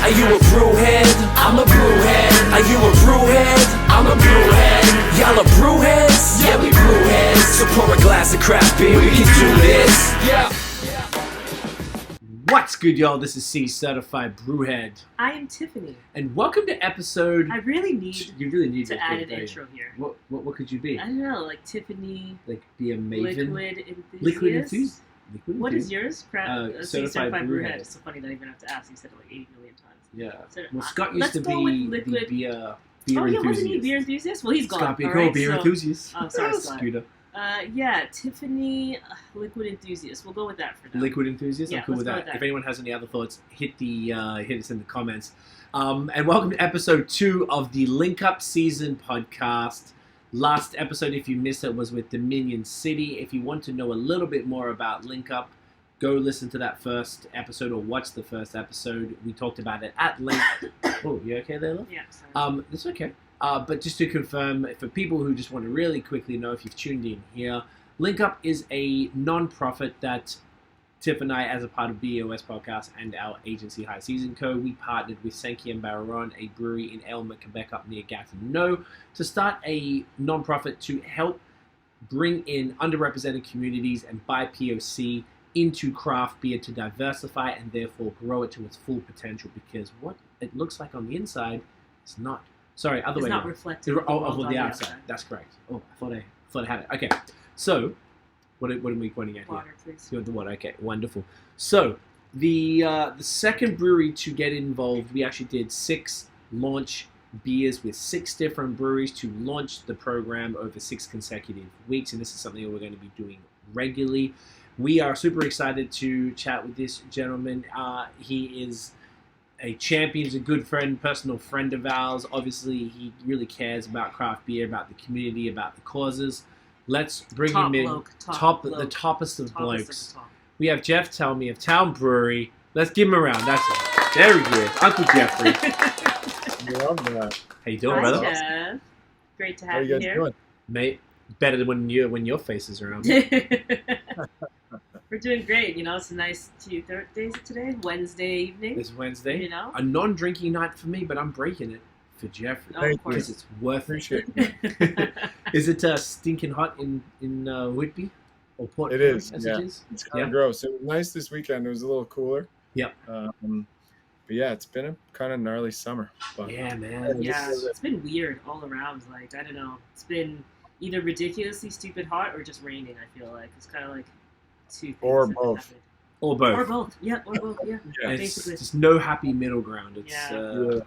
Are you a brewhead? I'm a brewhead. Are you a brewhead? I'm a brewhead. Y'all are brewheads? Yeah, we brewheads. So pour a glass of craft beer, we can do this. Yeah. What's good, y'all? This is Cee, certified brewhead. I am Tiffany. And welcome to episode... I really need You really need to add an intro here. What could you be? I don't know, like Tiffany. Like be a maven? Liquid enthusiast. What is yours? Certified brewhead. It's so funny that I even have to ask. You said it like 80 million times. Yeah. Well, Scott used to be the beer enthusiast. Wasn't he beer enthusiast? Well, he's gone. Scott beer enthusiast. Oh, sorry, Scott. Scooter. Tiffany, liquid enthusiast. We'll go with that for now. Liquid enthusiast? Yeah, I'm cool with that. that. If anyone has any other thoughts, hit us in the comments. And welcome to episode 2 of the Link Up Season podcast. Last episode, if you missed it, was with Dominion City. If you want to know a little bit more about Link Up, go listen to that first episode or watch the first episode. We talked about it at length. Oh, you okay there, love? Yeah, sorry. It's okay. But just to confirm, for people who just want to really quickly know if you've tuned in here, Link Up is a non-profit that Tiff and I, as a part of BAOS Podcast and our agency High Season Co., we partnered with Sankey and Baron, a brewery in Aylmer, Quebec, up near Gatineau, to start a non-profit to help bring in underrepresented communities and BIPOC into craft beer to diversify and therefore grow it to its full potential, because what it looks like on the inside is not. Sorry, other way it's not around. reflective Of the outside. That's correct. Oh, I thought I had it. Okay, so what are we pointing at water, here? please. You want the water? Okay, wonderful. So the second brewery to get involved, we actually did 6 launch beers with 6 different breweries to launch the program over 6 consecutive weeks, and this is something that we're going to be doing regularly. We are super excited to chat with this gentleman. He is a champion, he's a good friend, personal friend of ours. Obviously, he really cares about craft beer, about the community, about the causes. Let's bring him in. The toppest of blokes. We have Jeff Talmey of Town Brewery. Let's give him a round. That's it. There he is, Uncle Jeffrey. Love that. How you doing, Hi, brother? Jeff. Great to have How you guys here. doing? Mate, better than when your face is around. We're doing great. You know, it's a nice days today, Wednesday evening. It's Wednesday. You know? A non-drinking night for me, but I'm breaking it for Jeffrey. Oh, of course. Because it's worth Appreciate it. Is it stinking hot in Whitby? Or Port It is, as yeah. it is? It's kind of gross. It was nice this weekend. It was a little cooler. Yep. But yeah, it's been a kind of gnarly summer. But Yeah, man. Yeah, it's been weird all around. Like, I don't know. It's been either ridiculously stupid hot or just raining, I feel like. It's kind of like 2 things. Or that both. happened. Or both. Or both. Yeah, Yeah. It's basically. just no happy middle ground. It's Yeah.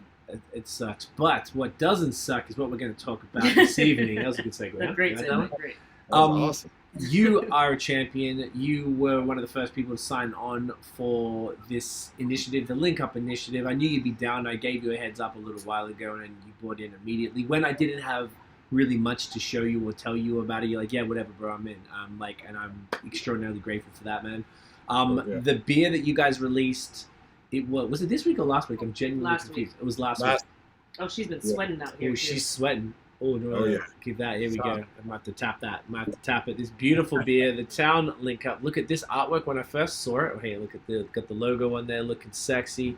It sucks. But what doesn't suck is what we're going to talk about this evening. That was a good segue. They're huh? great. You They're like that one? great. That was awesome. You are a champion. You were one of the first people to sign on for this initiative, the Link Up initiative. I knew you'd be down. I gave you a heads up a little while ago, and you bought in immediately. When I didn't have really much to show you or tell you about it, you're like, yeah, whatever, bro, I'm in. And I'm extraordinarily grateful for that, man. Yeah. The beer that you guys released, was it this week or last week? I'm genuinely Last confused. week. It was last week. Oh, she's been sweating out here. Oh, too. she's sweating. Oh, no. Oh, yeah. Give that. Here we Stop. go. I'm going to have to tap that. I'm going to have to tap it. This beautiful beer, the Town Link Up. Look at this artwork when I first saw it. Oh, hey, look at got the logo on there, looking sexy.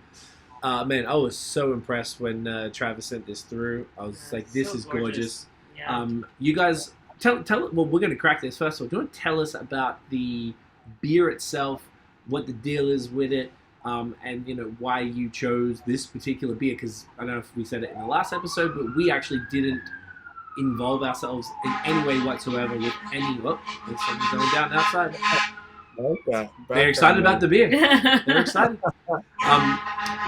Man, I was so impressed when Travis sent this through. I was like, this so is gorgeous. Yeah. You guys, tell. Well, we're going to crack this first of all. Do you want to tell us about the beer itself, what the deal is with it, and why you chose this particular beer? Because I don't know if we said it in the last episode, but we actually didn't involve ourselves in any way whatsoever with any. Oh, there's something going down outside. Okay. They're excited about the beer. They're excited.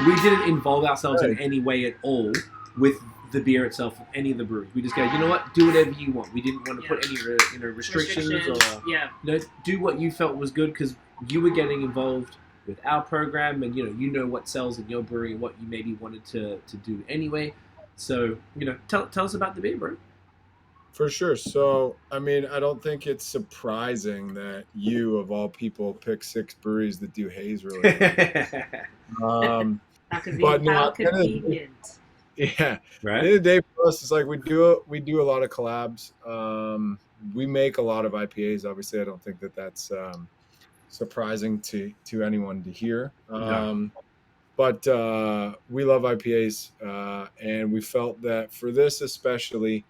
We didn't involve ourselves in any way at all with the beer itself, with any of the breweries. We just go, you know what, do whatever you want. We didn't want to put any restrictions or do what you felt was good, because you were getting involved with our program, and you know what sells in your brewery and what you maybe wanted to do anyway. So tell us about the beer, bro. For sure. So, I mean, I don't think it's surprising that you, of all people, pick 6 breweries that do haze really well. How convenient. Yeah. Right. At the end of the day, for us, it's like we do a lot of collabs. We make a lot of IPAs. Obviously, I don't think that that's surprising to anyone to hear. But we love IPAs, and we felt that for this especially,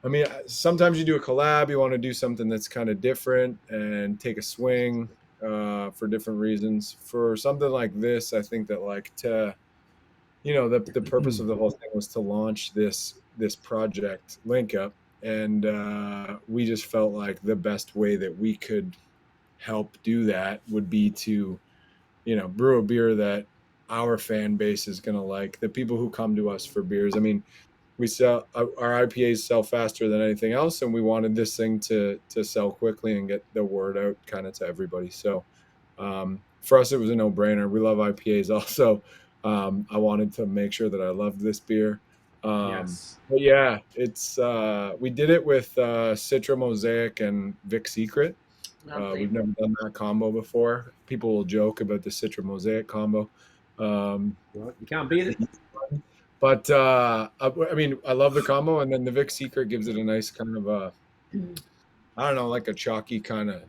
I mean, sometimes you do a collab, you want to do something that's kind of different and take a swing for different reasons. For something like this, I think that the purpose of the whole thing was to launch this project Link Up, and we just felt like the best way that we could help do that would be to, brew a beer that our fan base is going to like, the people who come to us for beers. I mean, we sell our IPAs sell faster than anything else, and we wanted this thing to sell quickly and get the word out kind of to everybody. So for us, it was a no-brainer. We love IPAs also. I wanted to make sure that I loved this beer. Yes. But yeah, it's we did it with Citra Mosaic and Vic Secret. We've never done that combo before. People will joke about the Citra Mosaic combo. Well, you can't beat it. But I mean, I love the combo, and then the Vic Secret gives it a nice kind of I don't know, like a chalky kind of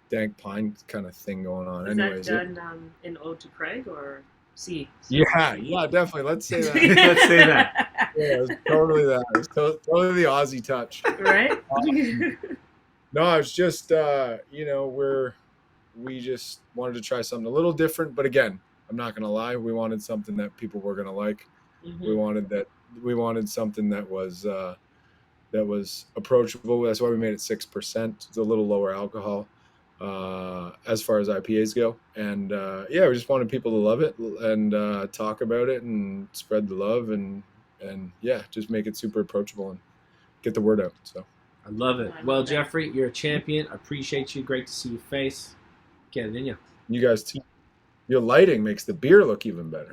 dank pine kind of thing going on. Is Anyways, that done in Ode to Craig or C? Yeah, definitely. Let's say that. Let's say that. Yeah, it was totally that. It was totally the Aussie touch. Right? No, it's just we just wanted to try something a little different. But again, I'm not gonna lie, we wanted something that people were gonna like. We wanted something that was approachable. That's why we made it 6%. It's a little lower alcohol as far as IPAs go. And we just wanted people to love it and talk about it and spread the love and just make it super approachable and get the word out. So I love it. Well, Jeffrey, you're a champion. I appreciate you. Great to see your face. Get it in you. You guys too. Your lighting makes the beer look even better.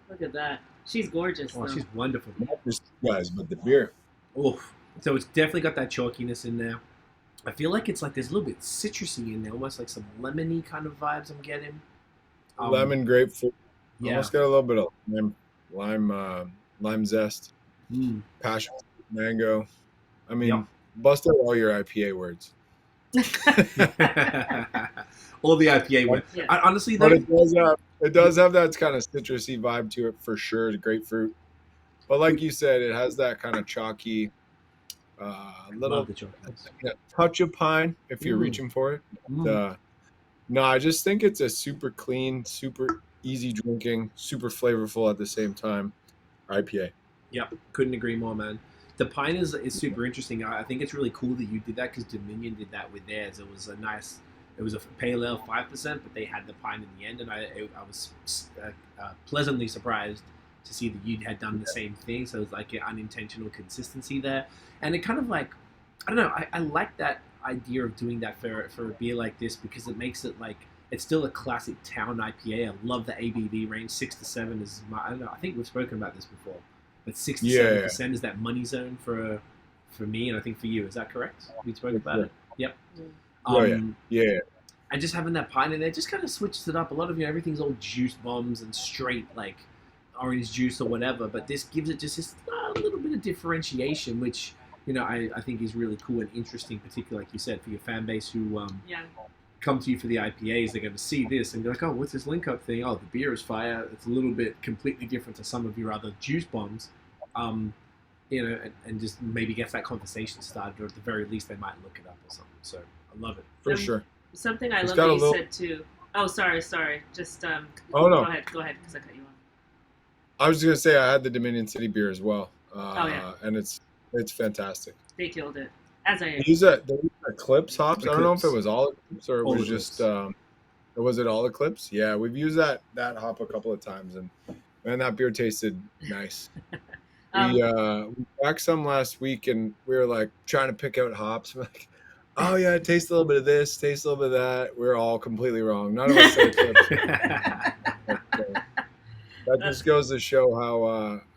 Look at that. She's gorgeous. Oh, she's wonderful. Not just you guys, but the beer. Oof. So it's definitely got that chalkiness in there. I feel like it's like there's a little bit citrusy in there, almost like some lemony kind of vibes I'm getting. Lemon, grapefruit. Yeah. Almost got a little bit of lime zest. Passion, mango. I mean, bust out all your IPA words. All the IPA words. Yeah. Honestly, but it does have that kind of citrusy vibe to it for sure. The grapefruit, but like you said, it has that kind of chalky, little touch of pine if you're reaching for it. No, I just think it's a super clean, super easy drinking, super flavorful at the same time IPA. Yep, couldn't agree more, man. The pine is super interesting. I think it's really cool that you did that because Dominion did that with theirs. It was a pale ale 5%, but they had the pine in the end, and I was pleasantly surprised to see that you had done the same thing. So it was like an unintentional consistency there, and it kind of like, I don't know, I like that idea of doing that for a beer like this because it makes it like it's still a classic town IPA. I love the ABV range. 6 to 7 is I don't know. I think we've spoken about this before, but 6 to 7% is that money zone for me, and I think for you. Is that correct? We spoke about it. Yep. Yeah. And just having that pine in there just kind of switches it up. A lot of everything's all juice bombs and straight like orange juice or whatever, but this gives it just this little bit of differentiation, which I think is really cool and interesting, particularly like you said for your fan base who come to you for the IPAs. They're going to see this and be like, oh, what's this link up thing? Oh, the beer is fire. It's a little bit completely different to some of your other juice bombs. And just maybe gets that conversation started, or at the very least they might look it up or something. So I love it. For sure. Something I love that you said too. Oh, sorry. Just no. Go ahead, because I cut you off. I was just gonna say I had the Dominion City beer as well. And it's fantastic. They killed it. As I am. They use Eclipse hops. I don't know if it was all Eclipse or it was just was it all Eclipse? Yeah, we've used that hop a couple of times, and man, that beer tasted nice. We cracked some last week, and we were like trying to pick out hops. We're like, oh yeah, taste a little bit of this, taste a little bit of that. We're all completely wrong. None of us said Eclipse. That just goes to show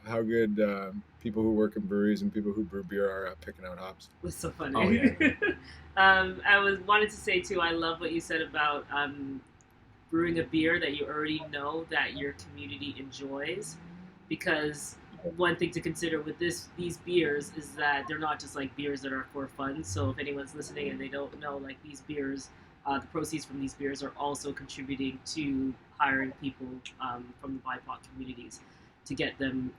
how good people who work in breweries and people who brew beer are picking out hops. It's so funny. Oh, yeah. I wanted to say too, I love what you said about brewing a beer that you already know that your community enjoys, because one thing to consider with these beers is that they're not just like beers that are for fun. So if anyone's listening and they don't know, like these beers, the proceeds from these beers are also contributing to hiring people from the BIPOC communities to get them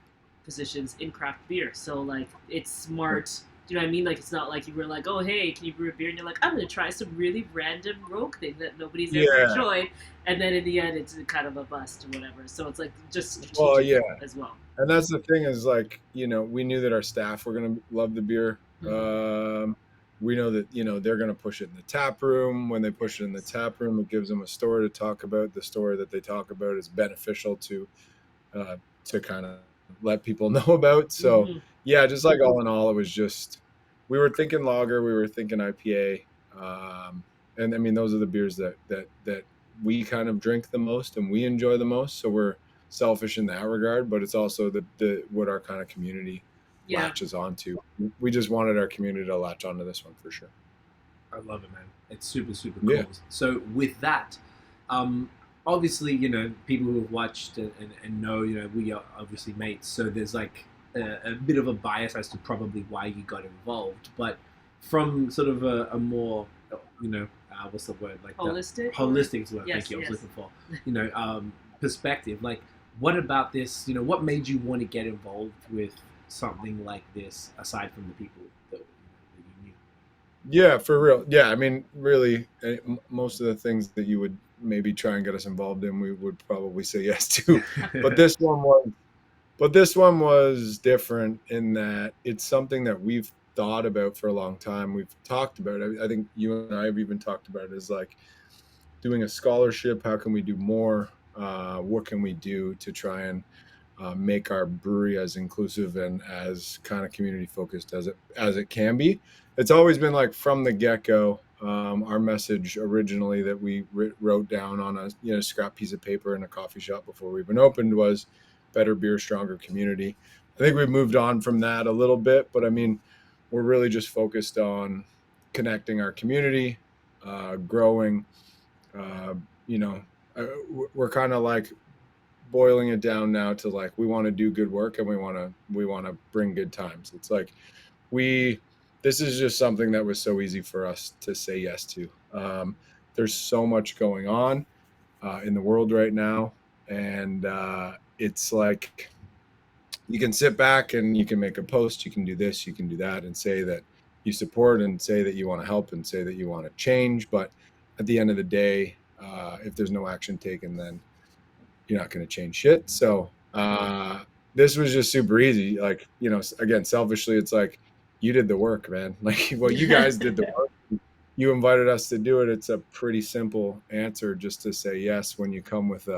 positions in craft beer. So like it's smart. Do you know what I mean? Like it's not like you were like, oh hey, can you brew a beer? And you're like, I'm gonna try some really random rogue thing that nobody's ever tried, and then in the end it's kind of a bust or whatever. So it's like just strategic as well. And that's the thing is like, you know, we knew that our staff were gonna love the beer. We know that, you know, they're going to push it in the tap room. When they push it in the tap room, it gives them a story to talk about. The story that they talk about is beneficial to kind of let people know about. So yeah, just like all in all, it was just, we were thinking lager, we were thinking IPA. And I mean, those are the beers that we kind of drink the most and we enjoy the most. So we're selfish in that regard, but it's also the what our kind of community latches onto. We just wanted our community to latch onto this one for sure. I love it, man. It's super, super cool. Yeah. So with that, obviously, you know, people who have watched and know, you know, we are obviously mates. So there's like a bit of a bias as to probably why you got involved. But from sort of a more, you know, what's the word? Like holistic is what I was looking for. You know, perspective. Like, what about this? You know, what made you want to get involved with something like this aside from the people that you knew? Yeah, for real. Yeah, I mean, really, most of the things that you would maybe try and get us involved in, we would probably say yes to. But this one was different in that it's something that we've thought about for a long time. We've talked about it. I think you and I have even talked about it as like doing a scholarship. How can we do more? What can we do to try and make our brewery as inclusive and as kind of community focused as it can be? It's always been like from the get-go, our message originally that we wrote down on a scrap piece of paper in a coffee shop before we even opened was better beer, stronger community. I think we've moved on from that a little bit, but I mean, we're really just focused on connecting our community, growing. We're kind of like boiling it down now to like, we want to do good work and we want to bring good times. It's like this is just something that was so easy for us to say yes to. There's so much going on in the world right now, and it's like you can sit back and you can make a post, you can do this, you can do that, and say that you support and say that you want to help and say that you want to change. But at the end of the day, if there's no action taken, then you're not going to change shit. So this was just super easy. Like, you know, again, selfishly, it's like, you did the work, man. Like, well, you guys did the work. You invited us to do it. It's a pretty simple answer just to say yes when you come with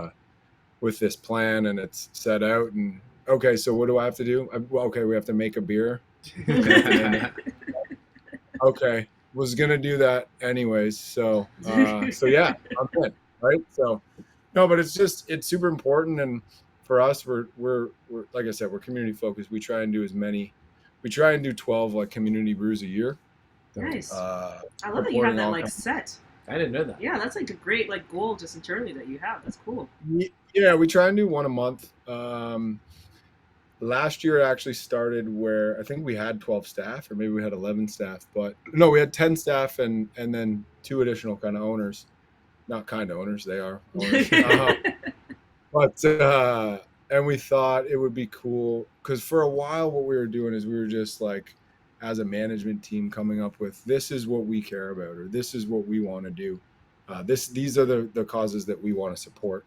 this plan and it's set out. And okay, so what do I have to do? Okay, we have to make a beer. Okay, was gonna do that anyways. So yeah, I'm in, right? So no, but it's super important. And for us, we're like I said, we're community focused. We try and do 12 like community brews a year. Nice. I love that you have that like set. I didn't know that. Yeah, that's like a great like goal just internally that you have. That's cool. Yeah, we try and do one a month. Last year it actually started where I think we had 12 staff, or maybe we had 11 staff, but no, we had 10 staff and then 2 additional kind of owners. Not kind of owners, they are owners. And we thought it would be cool because for a while what we were doing is we were just like, as a management team, coming up with, this is what we care about, or this is what we want to do. These are the causes that we want to support.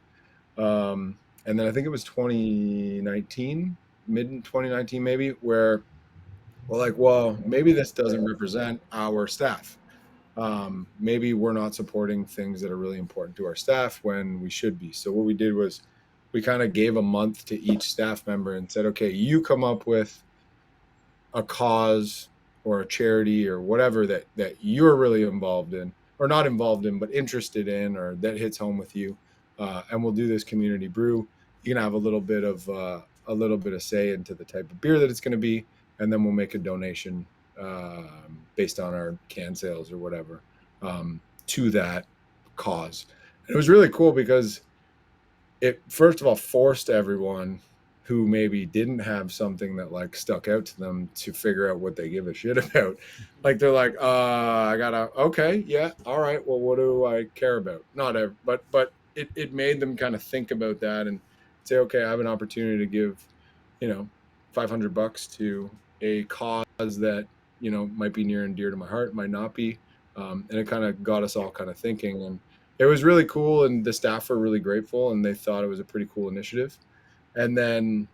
And then I think it was 2019, mid 2019 maybe, where we're like, well, maybe this doesn't represent our staff. Maybe we're not supporting things that are really important to our staff when we should be. So what we did was we kind of gave a month to each staff member and said, okay, you come up with a cause or a charity or whatever that you're really involved in, or not involved in, but interested in, or that hits home with you. And we'll do this community brew. You can have a little bit of say into the type of beer that it's going to be. And then we'll make a donation based on our can sales or whatever to that cause. And it was really cool because it, first of all, forced everyone who maybe didn't have something that like stuck out to them to figure out what they give a shit about. Like they're like, okay, yeah, all right. Well, what do I care about? Not every, but it made them kind of think about that and say, okay, I have an opportunity to give, $500 to a cause that, might be near and dear to my heart, might not be. And it kind of got us all kind of thinking, and it was really cool. And the staff were really grateful, and they thought it was a pretty cool initiative. And then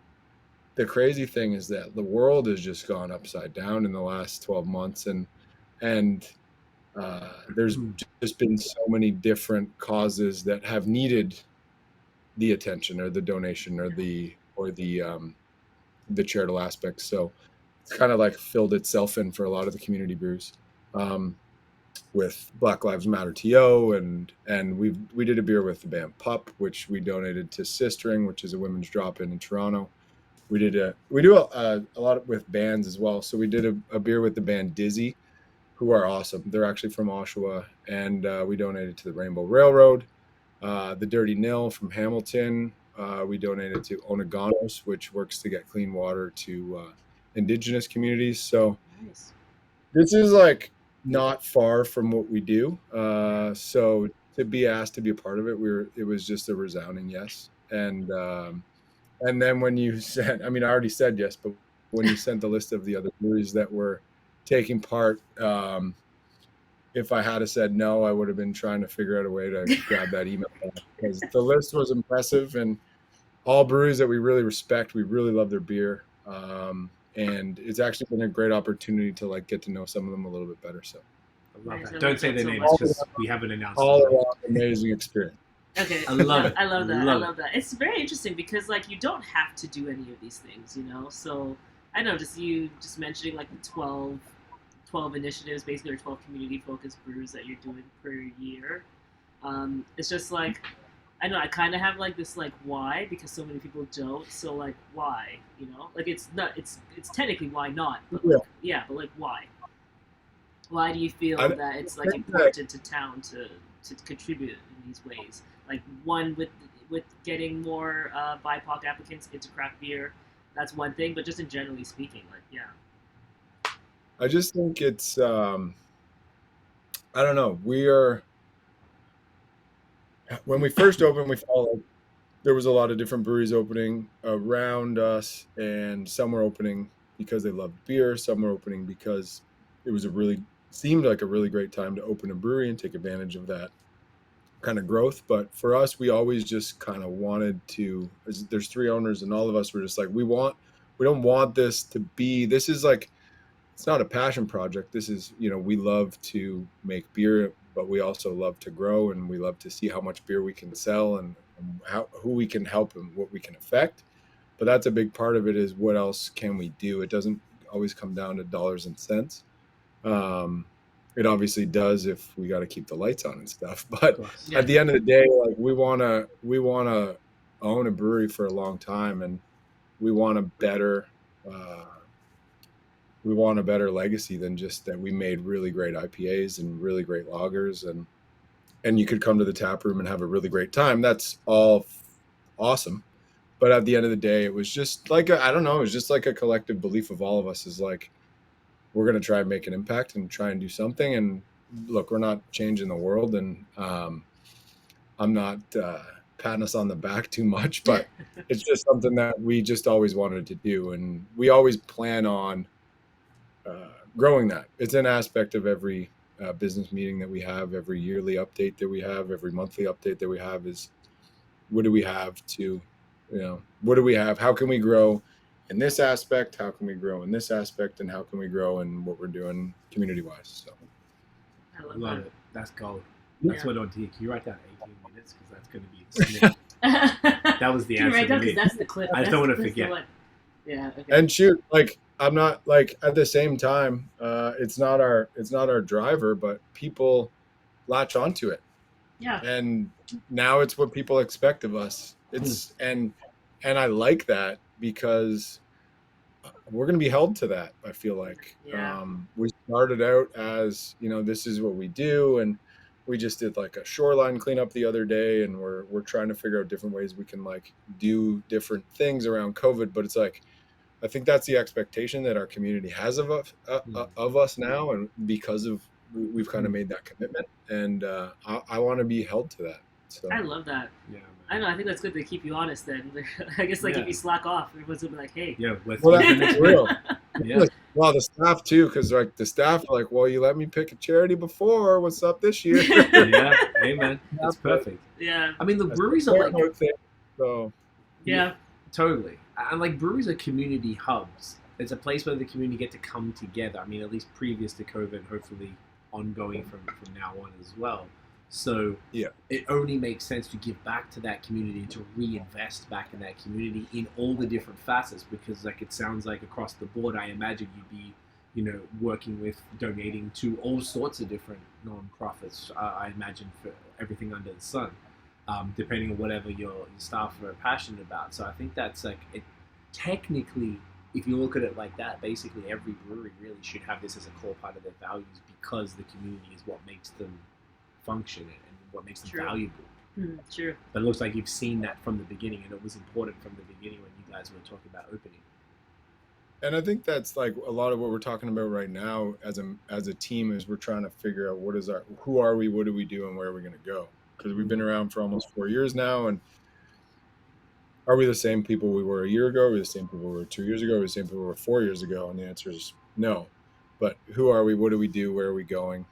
the crazy thing is that the world has just gone upside down in the last 12 months. And there's just been so many different causes that have needed the attention or the donation or the charitable aspect. So it's kind of like filled itself in for a lot of the community brews, with Black Lives Matter TO, and we did a beer with the band Pup, which we donated to Cicerone, which is a women's drop-in Toronto. We do a lot with bands as well. So we did a beer with the band Dizzy, who are awesome. They're actually from Oshawa, and we donated to the Rainbow Railroad. The Dirty Nil from Hamilton, we donated to Oneganos, which works to get clean water to Indigenous communities. So Nice. this is like not far from what we do. So to be asked to be a part of it, it was just a resounding yes. And then when you said, I already said yes, but when you sent the list of the other breweries that were taking part, if I had said no, I would have been trying to figure out a way to grab that email back, because the list was impressive, and all breweries that we really respect. We really love their beer. And it's actually been a great opportunity to get to know some of them a little bit better. So I love Nice. that. Don't say their So names much. because we haven't announced all them. around amazing experience. Okay, I love it. I love that. Love I love that. It's very interesting because you don't have to do any of these things, So I know just mentioning the 12 initiatives, basically, or 12 community focused brews that you're doing per year. It's just I know I kind of have this why, because so many people don't. So why, it's technically why not, but but why? Why do you feel that it's important to town to contribute in these ways? One with getting more BIPOC applicants into craft beer, that's one thing. But just in generally speaking, I just think it's, I don't know. When we first opened, we felt like there was a lot of different breweries opening around us, and some were opening because they loved beer. Some were opening because it seemed like a really great time to open a brewery and take advantage of that kind of growth. But for us, we always just kind of wanted to, there's 3 owners, and all of us were just we don't want this to be, this is it's not a passion project. This is, we love to make beer, but we also love to grow, and we love to see how much beer we can sell, and who we can help and what we can affect. But that's a big part of it, is what else can we do? It doesn't always come down to dollars and cents. It obviously does if we got to keep the lights on and stuff. But at the end of the day, we want to own a brewery for a long time, and we want a better legacy than just that we made really great IPAs and really great lagers, and you could come to the tap room and have a really great time. That's all awesome. But at the end of the day, it was just I don't know, it was just a collective belief of all of us, is we're going to try and make an impact and try and do something. And look, we're not changing the world, and I'm not patting us on the back too much, but it's just something that we just always wanted to do, and we always plan on growing that. It's an aspect of every business meeting that we have, every yearly update that we have, every monthly update that we have, is what do we have to, what do we have? How can we grow in this aspect? How can we grow in this aspect? And how can we grow in what we're doing community-wise? So I Love it. That's gold. Yeah. That's what on Can you write down 18 minutes? Because that's going to be the snip. That was the Can you answer write to down, me. because that's the clip. I just don't want to forget. Yeah. Okay. And shoot, I'm not at the same time, it's not our driver, but people latch onto it. Yeah. And now it's what people expect of us. It's and I like that, because we're going to be held to that. I feel like we started out as, this is what we do, and we just did a shoreline cleanup the other day, and we're trying to figure out different ways we can do different things around COVID. But it's I think that's the expectation that our community has of us now, and because of we've kind of made that commitment, and I want to be held to that. So I love that. Yeah, I know. I think that's good to keep you honest. Then I guess like Yeah. if you slack off, everyone's gonna be like, "Hey." yeah. well, that's real. Yeah, Well, the staff too, because like the staff are like, well, you let me pick a charity before. What's up this year? yeah. Amen. It's perfect. Yeah. I mean, the That's breweries the are like paranoid thing. So Yeah. totally, and like breweries are community hubs. It's a place where the community get to come together. I mean, at least previous to COVID, hopefully ongoing from now on as well. So Yeah. it only makes sense to give back to that community, to reinvest back in that community in all the different facets, because like it sounds like across the board, I imagine you'd be, working with donating to all sorts of different non-profits, I imagine, for everything under the sun, depending on whatever your staff are passionate about. So I think that's like, it technically, if you look at it like that, basically every brewery really should have this as a core part of their values, because the community is what makes them function and what makes them True. valuable. True. But it looks like you've seen that from the beginning, and it was important from the beginning when you guys were talking about opening. And I think that's like a lot of what we're talking about right now as a team, is we're trying to figure out who are we, what do we do, and where are we going to go? Because we've been around for almost 4 years now, and are we the same people we were a year ago? Are we the same people we were 2 years ago? Are we the same people we were 4 years ago? And the answer is no. But who are we? What do we do? Where are we going?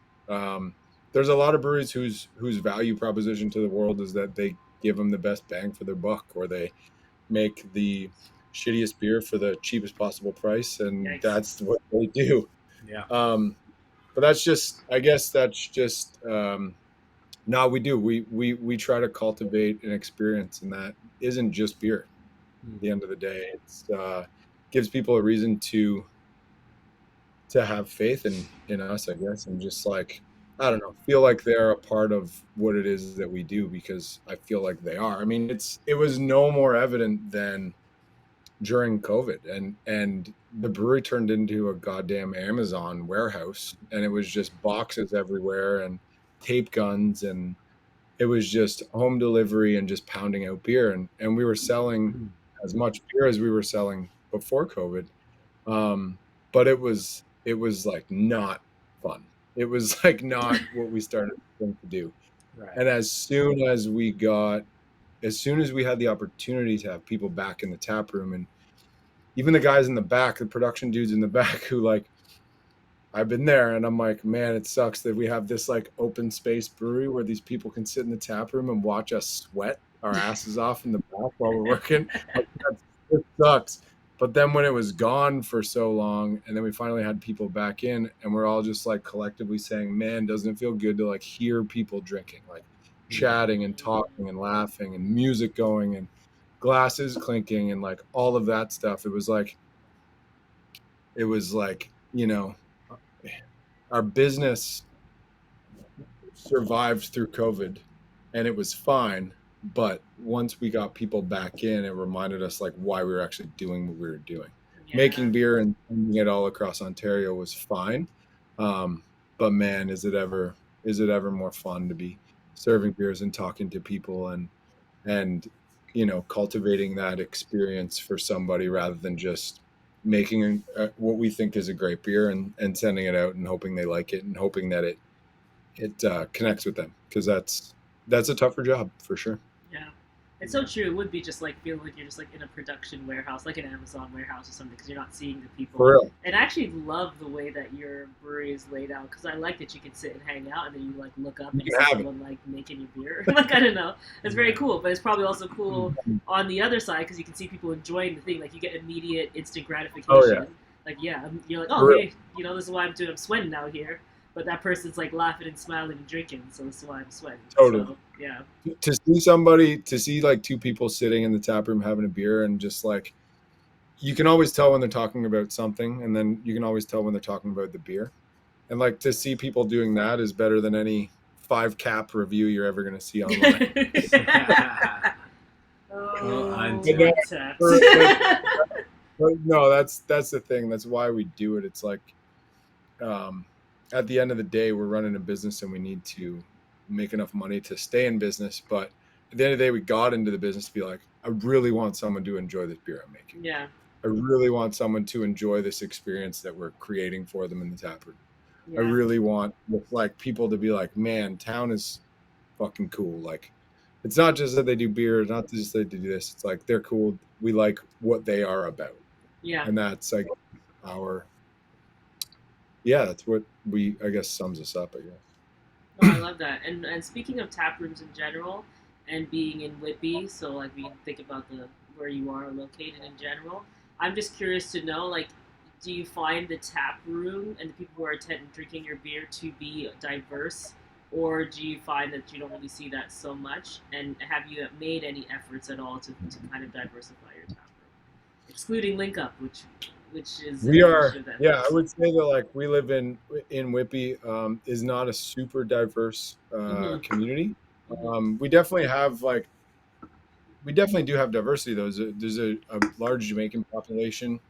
There's a lot of breweries whose value proposition to the world is that they give them the best bang for their buck, or they make the shittiest beer for the cheapest possible price, and Yikes. that's what they do. Yeah. But that's just, I guess that's just no, we do. We try to cultivate an experience, and that isn't just beer. At the end of the day, it's gives people a reason to have faith in us, I guess, and just like, I don't know, feel like they're a part of what it is that we do, because I feel like they are. I mean, it was no more evident than during COVID, and the brewery turned into a goddamn Amazon warehouse, and it was just boxes everywhere and tape guns, and it was just home delivery and just pounding out beer, and we were selling as much beer as we were selling before COVID, but it was like not fun. It was like not what we started to do. Right. And as soon as we had the opportunity to have people back in the tap room, and even the guys in the back, the production dudes in the back, who like, I've been there, and I'm like, man, it sucks that we have this like open space brewery where these people can sit in the tap room and watch us sweat our asses off in the back while we're working. Like, it sucks. But then when it was gone for so long, and then we finally had people back in, and we're all just like collectively saying, man, doesn't it feel good to like hear people drinking, like chatting and talking and laughing and music going and glasses clinking and like all of that stuff. It was like, our business survived through COVID, and it was fine. But once we got people back in, it reminded us like why we were actually doing what we were doing. Yeah. Making beer and sending it all across Ontario was fine. But man, is it ever more fun to be serving beers and talking to people and cultivating that experience for somebody, rather than just making what we think is a great beer and sending it out and hoping they like it and hoping that it connects with them, because that's a tougher job for sure. Yeah. It's so true. It would be just like feeling like you're just like in a production warehouse, like an Amazon warehouse or something, because you're not seeing the people. For real. And I actually love the way that your brewery is laid out, because I like that you can sit and hang out, and then you like look up and you see someone like making your beer. Like, I don't know. It's very cool, but it's probably also cool on the other side, because you can see people enjoying the thing. Like, you get immediate, instant gratification. Oh, yeah. Like, yeah, you're like, oh, hey, this is why I'm sweating out here. But that person's like laughing and smiling and drinking, so this is why I'm sweating. Totally. So, yeah. To see like two people sitting in the tap room having a beer, and just like, you can always tell when they're talking about something, and then you can always tell when they're talking about the beer. And like, to see people doing that is better than any 5-cap review you're ever going to see online. But no, that's the thing. That's why we do it. It's like, at the end of the day, we're running a business, and we need to make enough money to stay in business. But at the end of the day, we got into the business to be like, I really want someone to enjoy this beer I'm making. Yeah. I really want someone to enjoy this experience that we're creating for them in the tap room. Yeah. I really want like people to be like, man, Town is fucking cool. Like, it's not just that they do beer, not just that they do this. It's like they're cool. We like what they are about, Yeah. and that's like our. Yeah, that's what I guess sums us up. I guess. No, I love that. And speaking of tap rooms in general, and being in Whitby, so like we can think about the where you are located in general. I'm just curious to know, like, do you find the tap room and the people who are drinking your beer to be diverse, or do you find that you don't really see that so much? And have you made any efforts at all to kind of diversify your tap room, excluding Link Up, which is We are, initiative that yeah. I would say that like we live in Whitby is not a super diverse Mhm. community. Mhm. We definitely have like we definitely do have diversity though. There's a large Jamaican population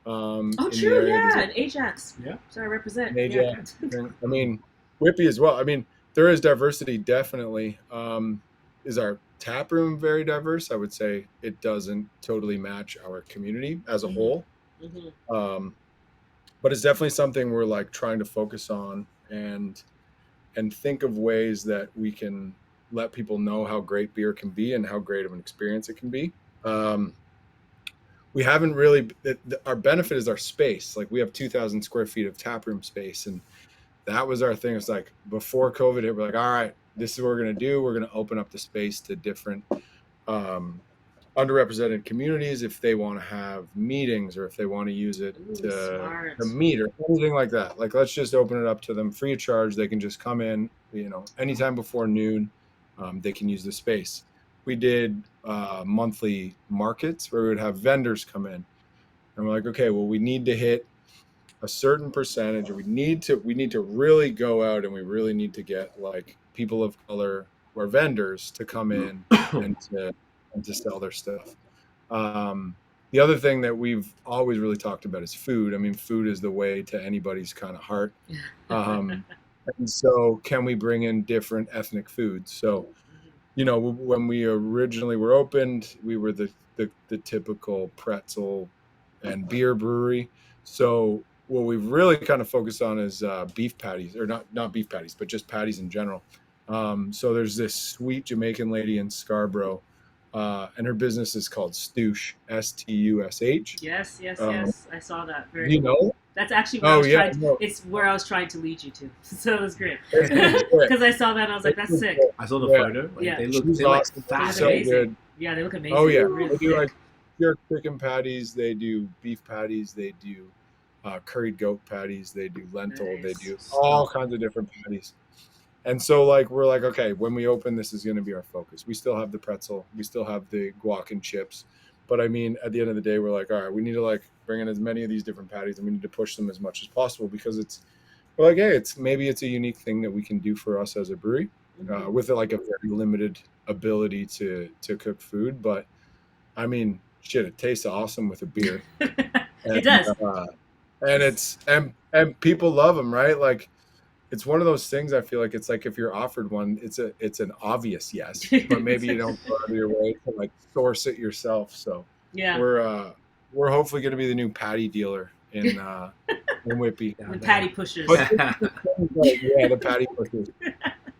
Oh, in the true, area. There's yeah, and Ajax. Yeah. So I represent. an Yeah. Ajax. I mean, Whitby as well. I mean, there is diversity definitely. Is our tap room very diverse? I would say it doesn't totally match our community as a Mhm. whole. Mhm. Um, but it's definitely something we're like trying to focus on and think of ways that we can let people know how great beer can be and how great of an experience it can be. We haven't really our benefit is our space. Like we have 2,000 square feet of tap room space, and that was our thing. It's like before COVID hit, we're like, all right, this is what we're gonna do. We're gonna open up the space to different um, underrepresented communities if they want to have meetings or if they want to use it Ooh, smart. to meet or anything like that. Like let's just open it up to them free of charge. They can just come in, anytime before noon. They can use the space. We did monthly markets where we would have vendors come in, and we're like, okay, well, we need to hit a certain percentage, or we need to really go out and we really need to get like people of color or vendors to come in and to sell their stuff. Um, the other thing that we've always really talked about is food. I mean, food is the way to anybody's kind of heart. Um, and so, can we bring in different ethnic foods? So, when we originally were opened, we were the typical pretzel and beer brewery. So, what we've really kind of focused on is beef patties, or not beef patties, but just patties in general. So there's this sweet Jamaican lady in Scarborough, and her business is called Stoosh, Stush. Yes, yes, Um, yes. I saw that. do Very you cool. know? That's actually where I Oh was yeah, trying. no, It's where I was trying to lead you to. So it was great it's great. because I saw that and I was like, "That's It's sick." great. I saw the Yeah, photo. Like, Yeah. they look, she's they're like awesome. They She's look so amazing. good. Yeah, they look amazing. Oh yeah, Really they do like thick. pure chicken patties. They do beef patties. They do curried goat patties. They do lentil. They Nice. do all kinds of different patties. And so like we're like, okay, when we open, this is going to be our focus. We still have the pretzel. We still have the guac and chips. But I mean, at the end of the day, we're like, all right, we need to like bring in as many of these different patties, and we need to push them as much as possible because we're like, hey, it's a unique thing that we can do for us as a brewery Mhm. with like a very limited ability to cook food. But I mean, shit, it tastes awesome with a beer, It and does. and people love them, right? Like it's one of those things. I feel like it's like if you're offered one, it's an obvious yes, but maybe you don't go out of your way to like source it yourself. So Yeah. we're hopefully going to be the new patty dealer in Whitby. down The there. patty pushers. But yeah, the patty pushers.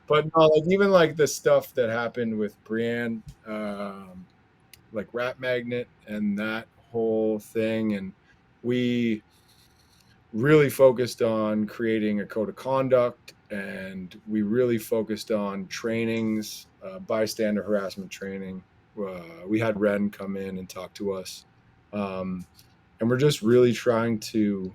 But no, like even like the stuff that happened with Brienne, like Rat Magnet and that whole thing, and we really focused on creating a code of conduct, and we really focused on trainings, bystander harassment training. We had Ren come in and talk to us, and we're just really trying to.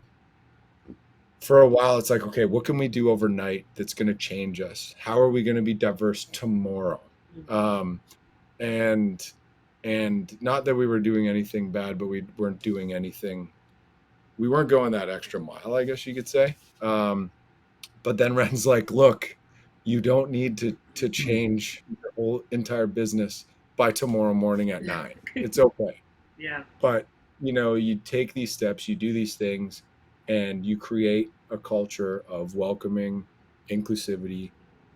For a while, it's like, okay, what can we do overnight that's going to change us? How are we going to be diverse tomorrow? Um, and not that we were doing anything bad, but we weren't doing anything. We weren't going that extra mile, I guess you could say. But then Ren's like, look, you don't need to change your whole entire business by tomorrow morning at 9. It's okay. Yeah. But you take these steps, you do these things, and you create a culture of welcoming, inclusivity,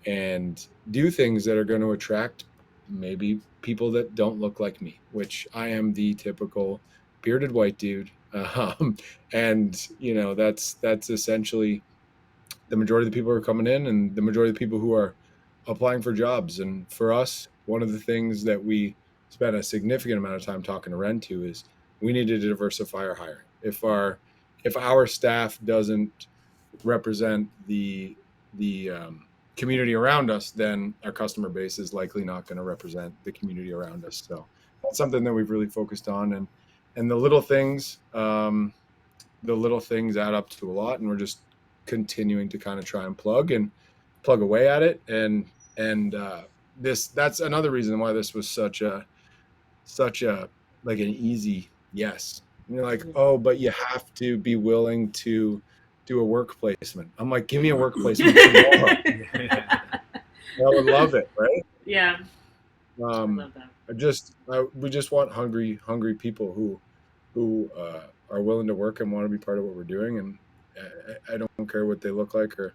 and do things that are going to attract maybe people that don't look like me, which I am the typical bearded white dude. And that's essentially the majority of the people who are coming in and the majority of the people who are applying for jobs. And for us, one of the things that we spent a significant amount of time talking to Ren to is we need to diversify our hiring. If our staff doesn't represent the community around us, then our customer base is likely not going to represent the community around us. So that's something that we've really focused on, and the little things add up to a lot, and we're just continuing to kind of try and plug away at it, and that's another reason why this was such a like an easy yes. And you're like, oh, but you have to be willing to do a work placement. I'm like, give me a work placement tomorrow. I would love it, right? Yeah. I love that. We just want hungry people who are willing to work and want to be part of what we're doing. And I don't care what they look like or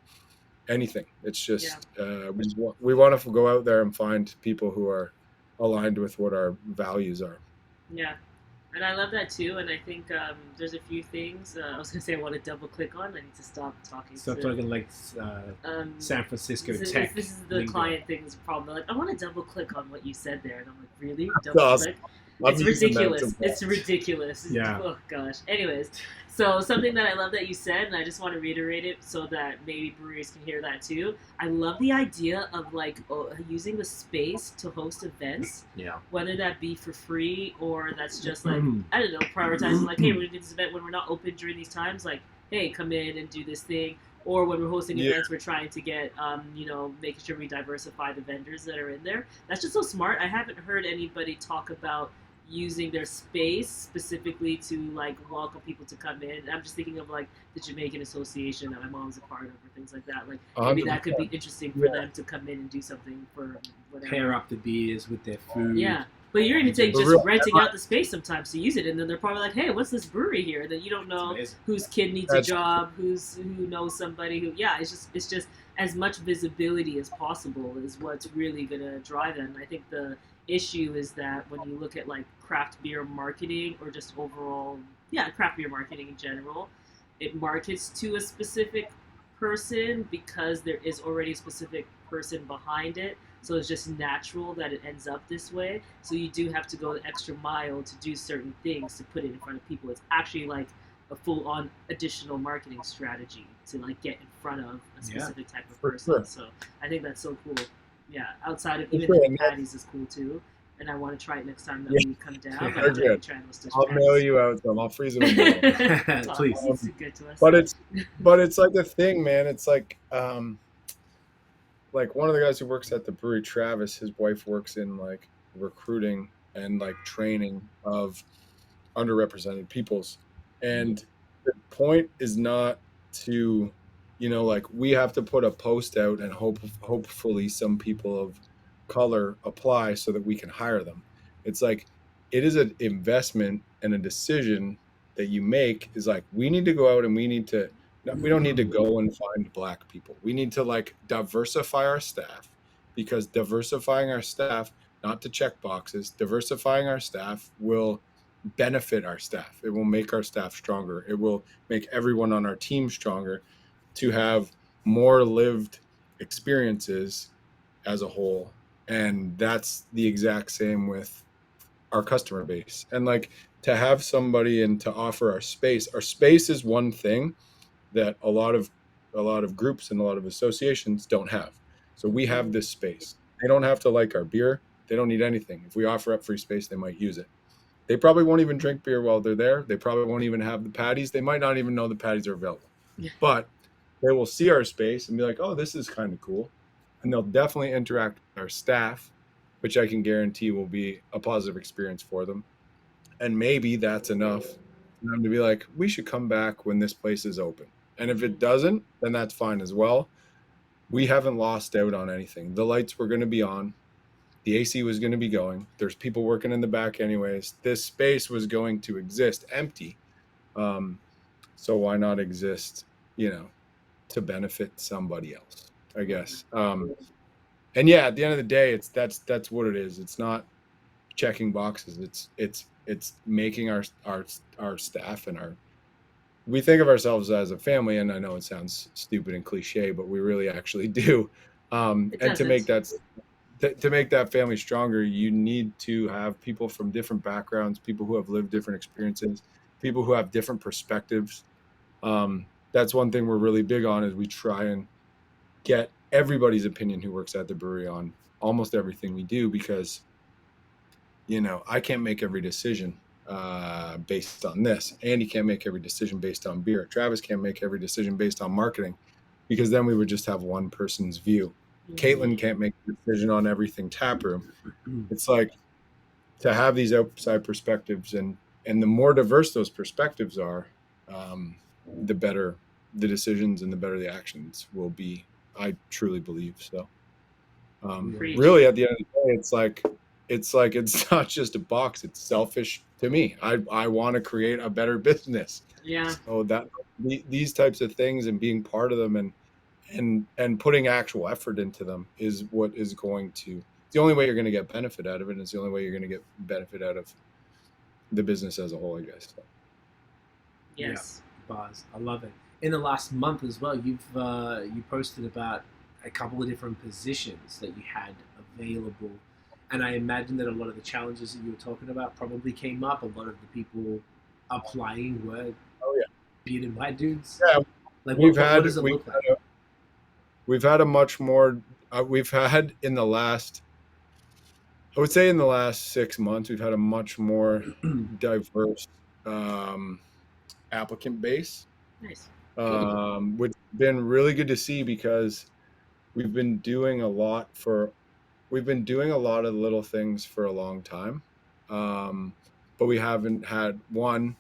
anything. It's just we want to go out there and find people who are aligned with what our values are. Yeah. And I love that too. And I think there's a few things I was going to say I want to double click on. I need to stop talking. Stop talking like San Francisco tech. This is the lingo. client thing's problem. They're like, I want to double click on what you said there. And I'm like, really? That's Double awesome. click? It's ridiculous. It's ridiculous. Yeah. Oh, gosh. Anyways, so something that I love that you said, and I just want to reiterate it so that maybe breweries can hear that too. I love the idea of like using the space to host events. Yeah. Whether that be for free or that's just like, I don't know, prioritizing like, hey, we're going to do this event when we're not open during these times. Like, hey, come in and do this thing. Or when we're hosting events, we're trying to get, making sure we diversify the vendors that are in there. That's just so smart. I haven't heard anybody talk about using their space specifically to like welcome people to come in. I'm just thinking of like the Jamaican Association that my mom's a part of or things like that. Like maybe that could be interesting for them to come in and do something for whatever. Pair up the beers with their food. Yeah. But you're even saying just renting out the space sometimes to use it, and then they're probably like, "Hey, what's this brewery here?" That you don't know whose kid needs a job, who knows somebody who. Yeah, it's just as much visibility as possible is what's really gonna drive them. I think the issue is that when you look at like craft beer marketing or just overall, craft beer marketing in general, it markets to a specific person because there is already a specific person behind it. So it's just natural that it ends up this way. So you do have to go the extra mile to do certain things to put it in front of people. It's actually like a full-on additional marketing strategy to like get in front of a specific type of person. Sure. So I think that's so cool. Yeah, outside of even the patties is cool too. And I want to try it next time that we come down. They're good. I'll mail you out some. I'll freeze them. Please. It's good to us. But it's like a thing, man. It's like one of the guys who works at the brewery, Travis, his wife works in like recruiting and like training of underrepresented peoples. And the point is not to, like we have to put a post out and hopefully some people of color apply so that we can hire them. It's like, it is an investment and a decision that you make is like, we need to go out and we don't need to go and find black people. We need to like diversify our staff, because diversifying our staff, not to check boxes, diversifying our staff will benefit our staff. It will make our staff stronger. It will make everyone on our team stronger to have more lived experiences as a whole. And that's the exact same with our customer base. And like to have somebody and to offer our space is one thing that a lot of groups and a lot of associations don't have. So we have this space. They don't have to like our beer. They don't need anything. If we offer up free space, they might use it. They probably won't even drink beer while they're there. They probably won't even have the patties. They might not even know the patties are available. Yeah. But they will see our space and be like, oh, this is kind of cool. And they'll definitely interact with our staff, which I can guarantee will be a positive experience for them. And maybe that's enough for them to be like, we should come back when this place is open. And if it doesn't, then that's fine as well. We haven't lost out on anything. The lights were going to be on. The AC was going to be going. There's people working in the back anyways. This space was going to exist empty. So why not exist, to benefit somebody else, I guess. And yeah, at the end of the day, that's what it is. It's not checking boxes. It's making our staff and we think of ourselves as a family, and I know it sounds stupid and cliche, but we really actually do. And to make that to make that family stronger, you need to have people from different backgrounds, people who have lived different experiences, people who have different perspectives. That's one thing we're really big on, is we try and get everybody's opinion who works at the brewery on almost everything we do, because, you know, I can't make every decision based on this. Andy can't make every decision based on beer. Travis can't make every decision based on marketing, because then we would just have one person's view. Caitlin can't make a decision on everything taproom. It's like, to have these outside perspectives, and the more diverse those perspectives are, the better the decisions and the better the actions will be. I truly believe so. Really, at the end of the day, it's not just a box. It's selfish to me. I want to create a better business. Yeah. So that these types of things, and being part of them, and putting actual effort into them, is what is going to, the only way you're going to get benefit out of it, and it's the only way you're going to get benefit out of the business as a whole, I guess. So. Yes. Yeah, bars. I love it. In the last month as well, you posted about a couple of different positions that you had available, and I imagine that a lot of the challenges that you were talking about probably came up. A lot of the people applying were beard and white dudes. Yeah, like what does it look like? We've had a much more. We've had in the last 6 months, we've had a much more diverse applicant base. Nice. Which has been really good to see, because we've been doing a lot of little things for a long time, but we haven't had, one,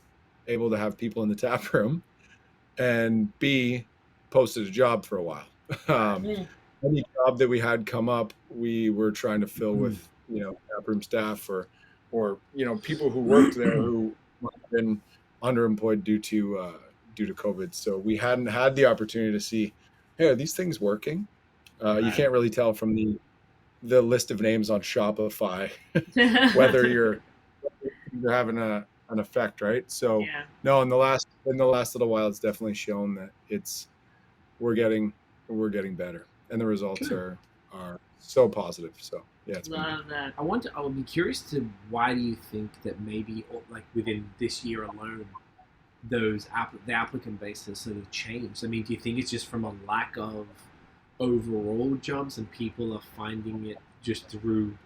able to have people in the tap room, and B, posted a job for a while. Any job that we had come up, we were trying to fill with, tap room staff, or people who worked there who have been underemployed due to COVID. So we hadn't had the opportunity to see, hey, are these things working? You can't really tell from the list of names on Shopify whether you're having an effect, right? So no, in the last little while, it's definitely shown that we're getting better, and the results are so positive. So yeah, it's love that. I would be curious to, why do you think that maybe, like, within this year alone, the applicant base has sort of changed? I mean, do you think it's just from a lack of overall jobs, and people are finding it just through,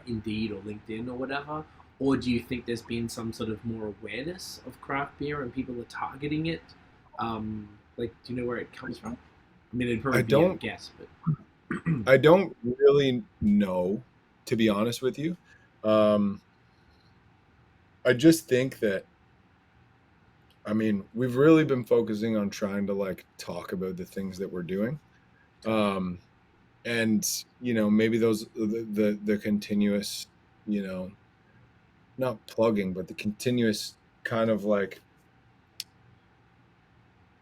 Indeed or LinkedIn or whatever? Or do you think there's been some sort of more awareness of craft beer and people are targeting it? Do you know where it comes from? I mean, it'd probably be a guess, but I don't really know, to be honest with you. I just think that, I mean, we've really been focusing on trying to talk about the things that we're doing. And, maybe those, the continuous, not plugging, but the continuous kind of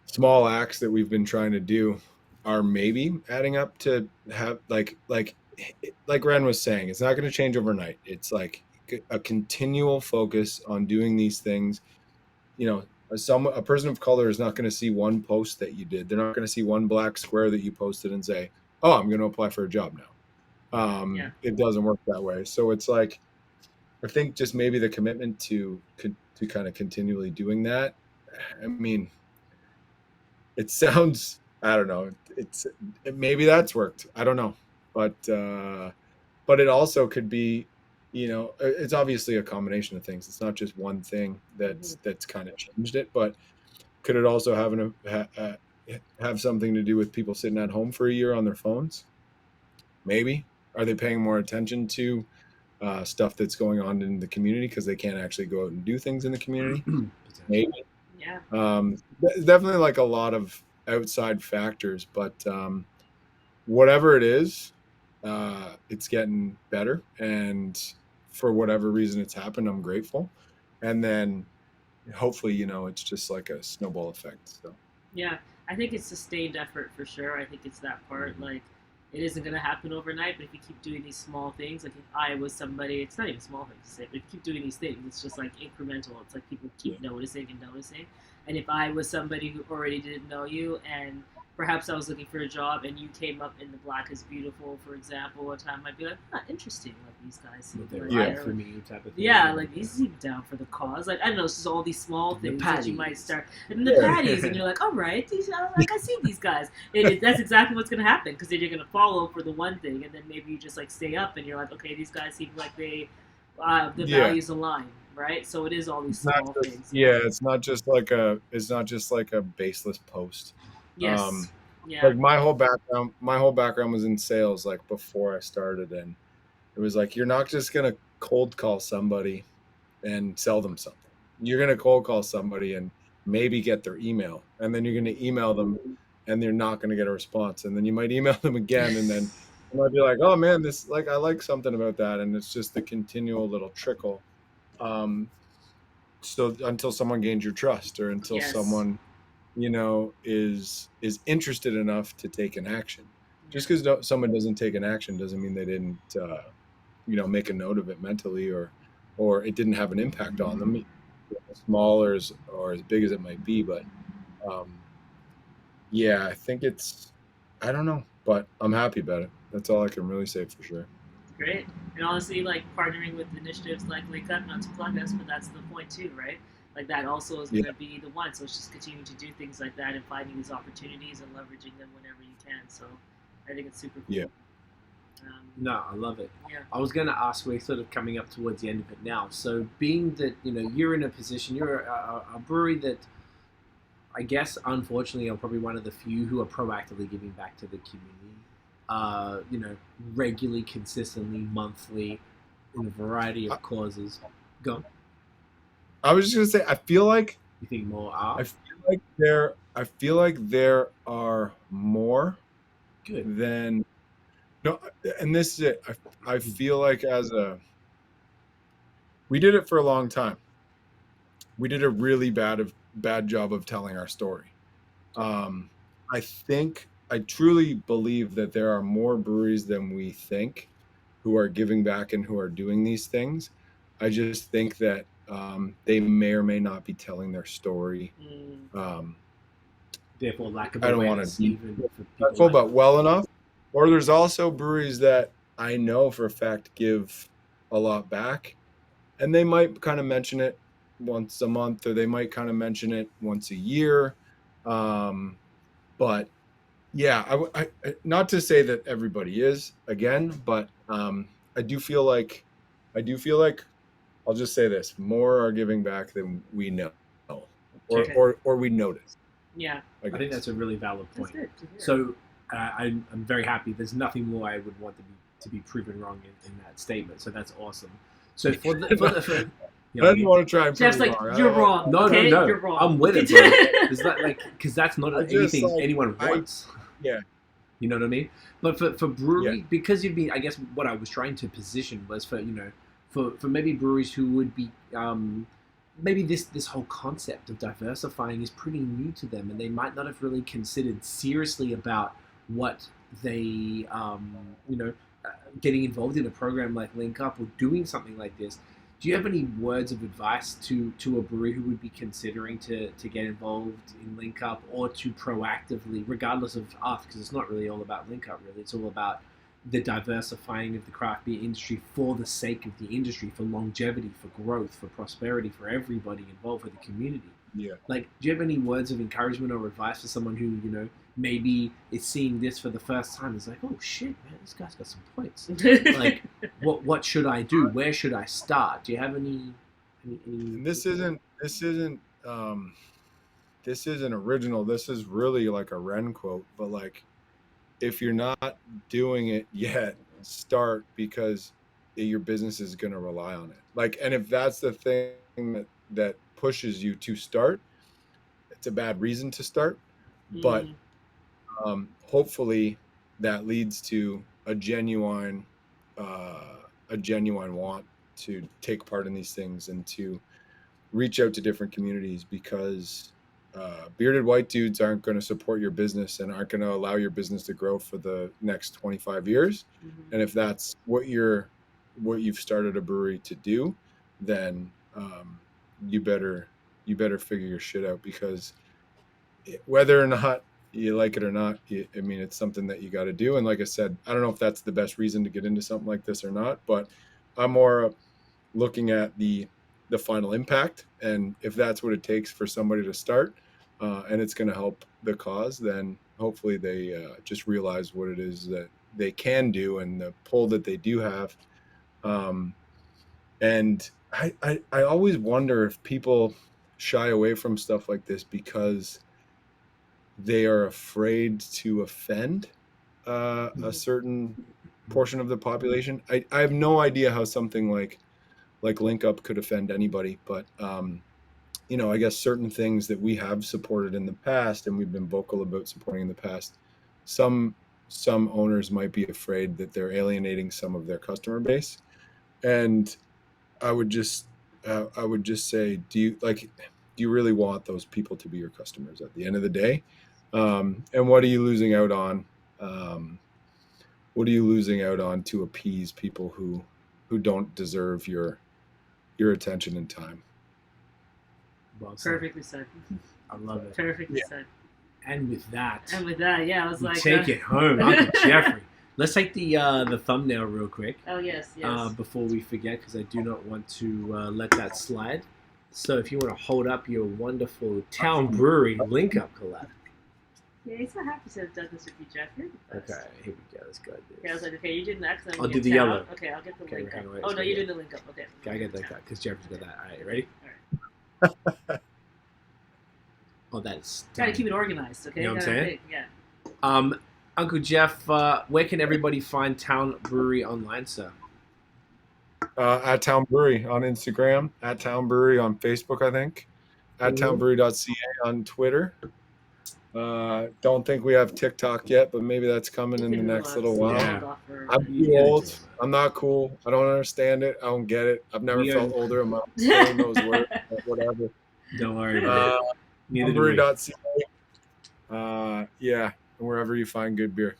small acts that we've been trying to do are maybe adding up to have like Ren was saying, it's not going to change overnight. It's like a continual focus on doing these things. A person of color is not going to see one post that you did. They're not going to see one black square that you posted and say, oh, I'm going to apply for a job now. It doesn't work that way. So it's I think just maybe the commitment to kind of continually doing that. I mean, it sounds, I don't know. Maybe that's worked. I don't know, but it also could be, it's obviously a combination of things. It's not just one thing that's kind of changed it, but could it also have something to do with people sitting at home for a year on their phones? Maybe. Are they paying more attention to stuff that's going on in the community because they can't actually go out and do things in the community? Maybe. Yeah. Definitely a lot of outside factors, but whatever it is, it's getting better, and for whatever reason it's happened, I'm grateful. And then hopefully, it's just like a snowball effect. So yeah, I think it's sustained effort for sure. I think it's that part. It isn't going to happen overnight, but if you keep doing these small things, if I was somebody, it's not even small things to say, but if you keep doing these things, it's just incremental. It's people keep noticing and noticing. And if I was somebody who already didn't know you and perhaps I was looking for a job and you came up in the Black is Beautiful, for example, one time, I'd be like, interesting. Like, these guys seem With their like, right for me type of thing. yeah, like these seem down for the cause. Like, I don't know, it's just all these small The things that you patties. might start. And the patties, and you're like, all right, like I see these guys. That's exactly what's going to happen, because then you're going to follow for the one thing, and then maybe you just like stay up and you're like, okay, these guys seem like the values align, right? So it is all these small things. Yeah, it's not just like a baseless post. Yes. Yeah. Like my whole background was in sales, like before I started, and it was like, you're not just gonna cold call somebody and sell them something. You're gonna cold call somebody and maybe get their email, and then you're gonna email them and they're not gonna get a response, and then you might email them again, and then you might be like, oh man, this, like, I like something about that, and it's just the continual little trickle. So until someone gains your trust, or until Yes. someone, is interested enough to take an action. Just because someone doesn't take an action doesn't mean they didn't, make a note of it mentally, or it didn't have an impact on them, small or as big as it might be. But yeah, I think I don't know, but I'm happy about it. That's all I can really say for sure. Great. And honestly, like, partnering with initiatives like Link Up, not to plug us, but that's the point too, right? Like, that also is going to be the one. So it's just continuing to do things like that and finding these opportunities and leveraging them whenever you can. So I think it's super cool. Yeah. No, I love it. Yeah. I was going to ask, we're sort of coming up towards the end of it now. So being that, you're in a position, you're a brewery that, I guess, unfortunately, are probably one of the few who are proactively giving back to the community. Regularly, consistently, monthly, in a variety of causes. Go on. I was just gonna say, I feel like You think more are? I feel like there are more Good. than no, and this is it. I feel like we did it for a long time. We did a really bad job of telling our story. I truly believe that there are more breweries than we think who are giving back and who are doing these things. I just think that they may or may not be telling their story. Therefore, lack of I don't want awareness to be even for people. full, but well enough. Or there's also breweries that I know for a fact give a lot back, and they might kind of mention it once a month, or they might kind of mention it once a year. But yeah, I not to say that everybody is, again, but I do feel like I'll just say this: more are giving back than we know, or we notice. Yeah. I think that's a really valid point. That's good to hear. So I'm very happy. There's nothing more I would want to be proven wrong in that statement. So that's awesome. So for the I didn't want to try and Jeff's prove like, it wrong. you're wrong. No, okay? no, You're wrong. I'm with it, bro. It's like because that's not I just, anything like, anyone wants. Yeah. You know what I mean? But for brewery, because you'd be, I guess what I was trying to position was for maybe breweries who would be maybe this whole concept of diversifying is pretty new to them, and they might not have really considered seriously about what they getting involved in a program like Link Up or doing something like this. Do you have any words of advice to a brewery who would be considering to get involved in Link Up, or to proactively, regardless of us, because it's not really all about Link Up, really. It's all about the diversifying of the craft beer industry for the sake of the industry, for longevity, for growth, for prosperity, for everybody involved, for the community. Yeah. Like, do you have any words of encouragement or advice for someone who, maybe is seeing this for the first time? It's like, oh shit, man, this guy's got some points. Like, what should I do? Where should I start? Do you have any This isn't original. This is really like a Ren quote, but like, if you're not doing it yet, start, because your business is going to rely on it. Like, and if that's the thing that pushes you to start, it's a bad reason to start, but hopefully that leads to a genuine want to take part in these things and to reach out to different communities, because bearded white dudes aren't going to support your business and aren't going to allow your business to grow for the next 25 years. And if that's what you've started a brewery to do, then you better figure your shit out, because whether or not you like it or not, I mean, it's something that you got to do. And like I said, I don't know if that's the best reason to get into something like this or not, but I'm more looking at the final impact. And if that's what it takes for somebody to start, and it's going to help the cause, then hopefully they just realize what it is that they can do and the pull that they do have. And I always wonder if people shy away from stuff like this because they are afraid to offend a certain portion of the population. I have no idea how something like Link Up could offend anybody, but I guess certain things that we have supported in the past and we've been vocal about supporting in the past, some owners might be afraid that they're alienating some of their customer base. And I would just say, do you really want those people to be your customers at the end of the day? And what are you losing out on? What are you losing out on to appease people who don't deserve your attention and time? Well said. Perfectly said. I love it. Perfectly said. And with that, yeah, I was like, take it home, Uncle Jeffrey. Let's take the thumbnail real quick. Oh yes. Before we forget, because I do not want to let that slide. So if you want to hold up your wonderful Town Brewery Link Up collab. Yeah, he's so happy to have done this with you, Jeff. You're the best. Okay, here we go. Let's go. Yeah, I was like, okay, you're doing that. I'll do the yellow. Okay, I'll get the link up. Wait, Oh no, you're doing the link up. Okay. I get that because Jeffrey's got that. All right, ready? All right. Oh, that's. Gotta keep it organized, okay? You know what I'm saying? Yeah. Uncle Jeff, where can everybody find Town Brewery online, sir? At Town Brewery on Instagram, at Town Brewery on Facebook, I think, at townbrewery.ca on Twitter. Don't think we have TikTok yet, but maybe that's coming in the next little while. Yeah. I'm too old. I'm not cool. I don't understand it. I don't get it. I've never felt older in my saying those words, but whatever. Don't worry about it. Townbrewery.ca. Yeah, wherever you find good beer.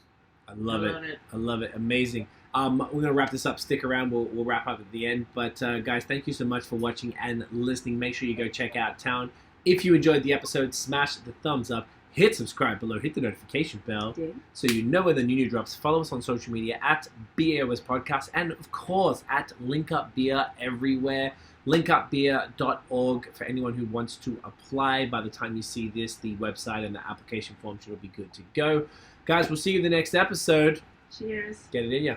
I love it. I love it. Amazing. We're going to wrap this up. Stick around. We'll wrap up at the end. But, guys, thank you so much for watching and listening. Make sure you go check out Town. If you enjoyed the episode, smash the thumbs up. Hit subscribe below. Hit the notification bell so you know when the new drops. Follow us on social media at BAOS Podcast. And, of course, at Link Up Beer everywhere. linkupbeer.org for anyone who wants to apply. By the time you see this, the website and the application form should be good to go. Guys, we'll see you in the next episode. Cheers. Get it in ya.